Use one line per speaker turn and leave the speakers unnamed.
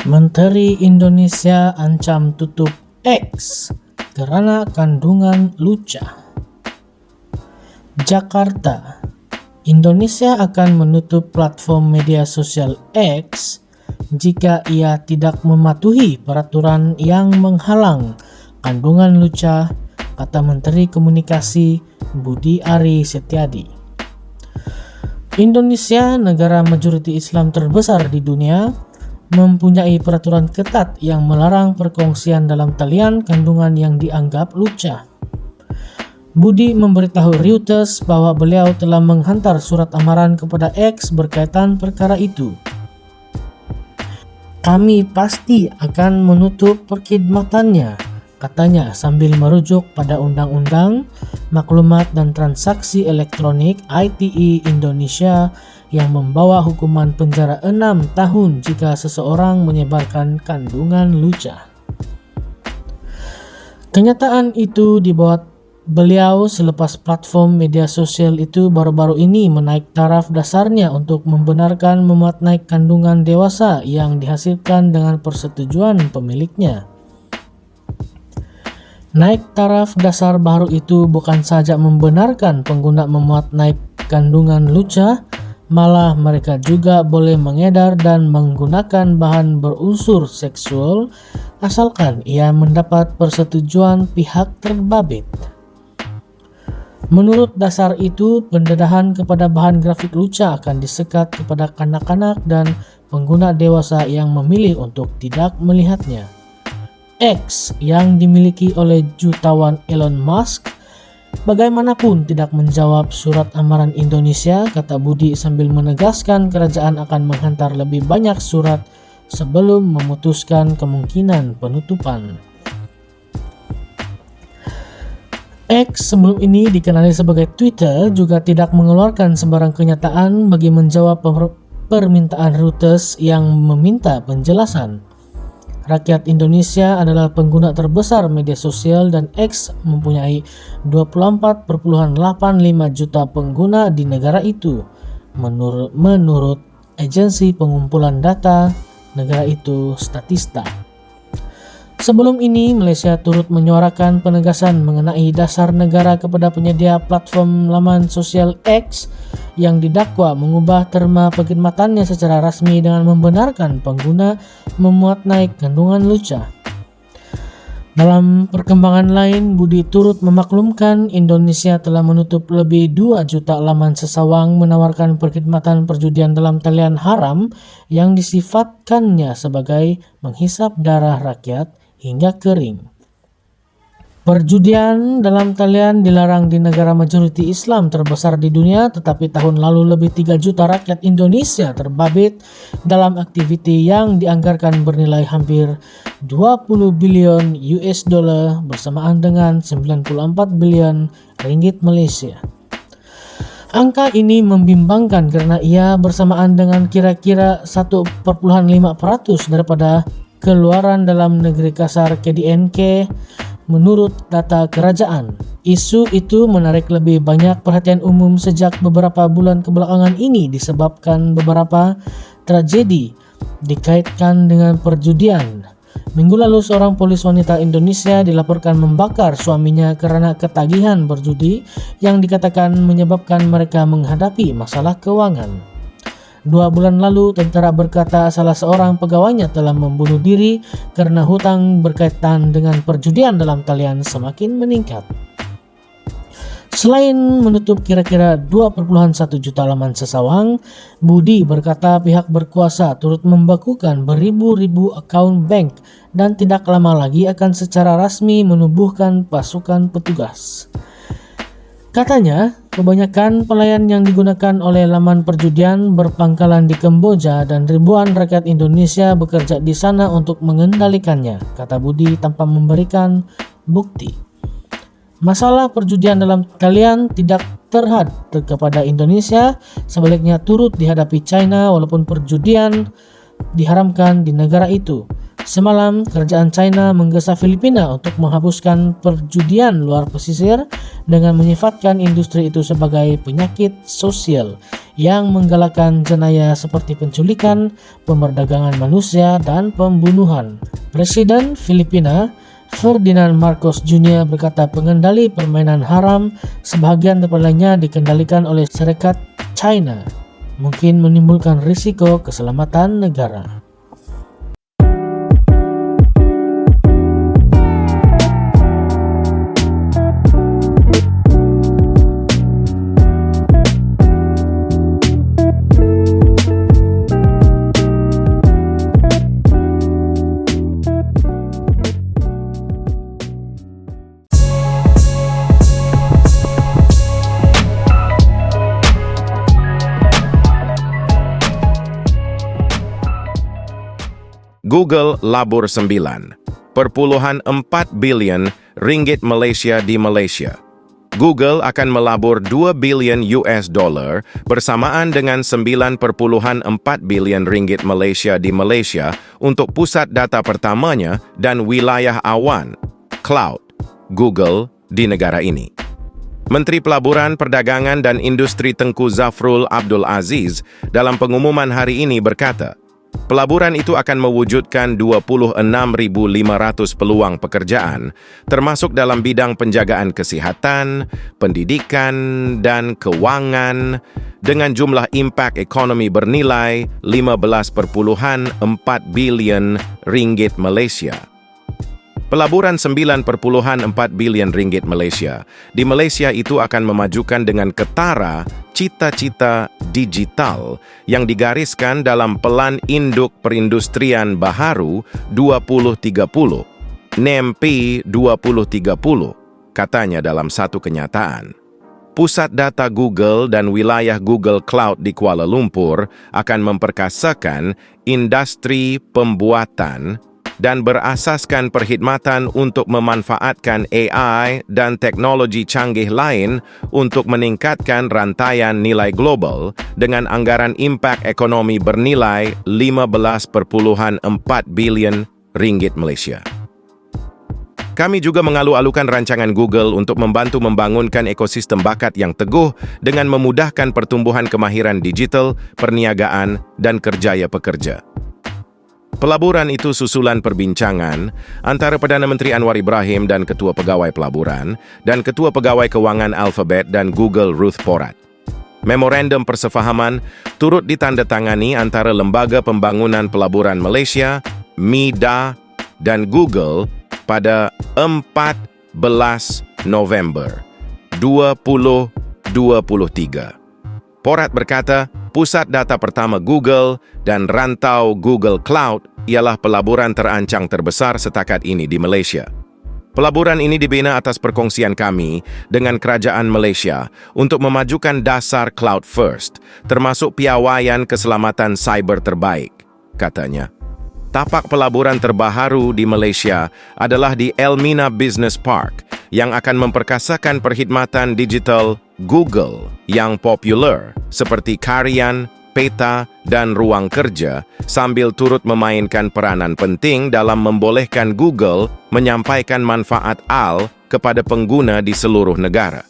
Menteri Indonesia ancam tutup X karena kandungan luca. Jakarta, Indonesia akan menutup platform media sosial X jika ia tidak mematuhi peraturan yang menghalang kandungan luca, kata Menteri Komunikasi Budi Ari Setiadi. Indonesia, negara majoriti Islam terbesar di dunia, mempunyai peraturan ketat yang melarang perkongsian dalam talian kandungan yang dianggap luca. Budi memberitahu Reuters bahwa beliau telah menghantar surat amaran kepada X berkaitan perkara itu. Kami pasti akan menutup perkhidmatannya, katanya sambil merujuk pada Undang-Undang Maklumat dan Transaksi Elektronik ITE Indonesia yang membawa hukuman penjara 6 tahun jika seseorang menyebarkan kandungan luca. Kenyataan itu dibuat beliau selepas platform media sosial itu baru-baru ini menaik taraf dasarnya untuk membenarkan memuat naik kandungan dewasa yang dihasilkan dengan persetujuan pemiliknya. Naik taraf dasar baru itu bukan saja membenarkan pengguna memuat naik kandungan luca, malah mereka juga boleh mengedar dan menggunakan bahan berunsur seksual asalkan ia mendapat persetujuan pihak terbabit. Menurut dasar itu, pendedahan kepada bahan grafik luca akan disekat kepada kanak-kanak dan pengguna dewasa yang memilih untuk tidak melihatnya. X yang dimiliki oleh jutawan Elon Musk bagaimanapun tidak menjawab surat amaran Indonesia, kata Budi sambil menegaskan kerajaan akan menghantar lebih banyak surat sebelum memutuskan kemungkinan penutupan. X sebelum ini dikenali sebagai Twitter juga tidak mengeluarkan sembarang kenyataan bagi menjawab permintaan Reuters yang meminta penjelasan. Rakyat Indonesia adalah pengguna terbesar media sosial dan X mempunyai 24,85 juta pengguna di negara itu, menurut agensi pengumpulan data negara itu Statista. Sebelum ini, Malaysia turut menyuarakan penegasan mengenai dasar negara kepada penyedia platform laman sosial X yang didakwa mengubah terma perkhidmatannya secara rasmi dengan membenarkan pengguna memuat naik kandungan luca. Dalam perkembangan lain, Budi turut memaklumkan Indonesia telah menutup lebih 2 juta laman sesawang menawarkan perkhidmatan perjudian dalam talian haram yang disifatkannya sebagai menghisap darah rakyat hingga kering. Perjudian dalam talian dilarang di negara majoriti Islam terbesar di dunia, tetapi tahun lalu lebih 3 juta rakyat Indonesia terbabit dalam aktiviti yang dianggarkan bernilai hampir 20 bilion US dollar bersamaan dengan 94 bilion ringgit Malaysia. Angka ini membimbangkan karena ia bersamaan dengan kira-kira 1,5% daripada keluaran dalam negeri kasar KDNK menurut data kerajaan. Isu itu menarik lebih banyak perhatian umum sejak beberapa bulan kebelakangan ini disebabkan beberapa tragedi dikaitkan dengan perjudian. Minggu lalu seorang polis wanita Indonesia dilaporkan membakar suaminya karena ketagihan berjudi yang dikatakan menyebabkan mereka menghadapi masalah keuangan. 2 bulan lalu, tentara berkata salah seorang pegawainya telah membunuh diri karena hutang berkaitan dengan perjudian dalam talian semakin meningkat. Selain menutup kira-kira 2,1 juta laman sesawang, Budi berkata pihak berkuasa turut membekukan beribu-ribu akaun bank dan tidak lama lagi akan secara rasmi menubuhkan pasukan petugas. Katanya, kebanyakan pelayan yang digunakan oleh laman perjudian berpangkalan di Kamboja dan ribuan rakyat Indonesia bekerja di sana untuk mengendalikannya, kata Budi tanpa memberikan bukti. Masalah perjudian dalam talian tidak terhad kepada Indonesia, sebaliknya turut dihadapi China walaupun perjudian diharamkan di negara itu. Semalam, kerajaan China menggesa Filipina untuk menghapuskan perjudian luar pesisir dengan menyifatkan industri itu sebagai penyakit sosial yang menggalakkan jenayah seperti penculikan, pemerdagangan manusia, dan pembunuhan. Presiden Filipina Ferdinand Marcos Jr. berkata pengendali permainan haram sebahagian lainnya dikendalikan oleh Serikat China, mungkin menimbulkan risiko keselamatan negara.
Google labur 9,4 bilion ringgit Malaysia di Malaysia. Google akan melabur 2 bilion US dollar bersamaan dengan 9,4 bilion ringgit Malaysia di Malaysia untuk pusat data pertamanya dan wilayah awan, cloud, Google di negara ini. Menteri Pelaburan, Perdagangan dan Industri Tengku Zafrul Abdul Aziz dalam pengumuman hari ini berkata, pelaburan itu akan mewujudkan 26.500 peluang pekerjaan, termasuk dalam bidang penjagaan kesihatan, pendidikan, dan keuangan, dengan jumlah impak ekonomi bernilai 15,4 bilion ringgit Malaysia. Pelaburan 9,4 bilion ringgit Malaysia di Malaysia itu akan memajukan dengan ketara cita-cita digital yang digariskan dalam Pelan Induk Perindustrian Baharu 2030, NEMP 2030, katanya dalam satu kenyataan. Pusat data Google dan wilayah Google Cloud di Kuala Lumpur akan memperkasakan industri pembuatan dan berasaskan perkhidmatan untuk memanfaatkan AI dan teknologi canggih lain untuk meningkatkan rantaian nilai global dengan anggaran impak ekonomi bernilai 15,4 bilion ringgit Malaysia. Kami juga mengalu-alukan rancangan Google untuk membantu membangunkan ekosistem bakat yang teguh dengan memudahkan pertumbuhan kemahiran digital, perniagaan, dan kerjaya pekerja. Pelaburan itu susulan perbincangan antara Perdana Menteri Anwar Ibrahim dan Ketua Pegawai Pelaburan dan Ketua Pegawai Kewangan Alphabet dan Google Ruth Porat. Memorandum persefahaman turut ditandatangani antara Lembaga Pembangunan Pelaburan Malaysia, MIDA, dan Google pada 14 November 2023. Porat berkata, pusat data pertama Google dan rantau Google Cloud ialah pelaburan terancang terbesar setakat ini di Malaysia. Pelaburan ini dibina atas perkongsian kami dengan Kerajaan Malaysia untuk memajukan dasar Cloud First, termasuk piawaian keselamatan cyber terbaik, katanya. Tapak pelaburan terbaharu di Malaysia adalah di Elmina Business Park yang akan memperkasakan perkhidmatan digital Google yang popular seperti Karian, Peta, dan Ruang Kerja sambil turut memainkan peranan penting dalam membolehkan Google menyampaikan manfaat AL kepada pengguna di seluruh negara.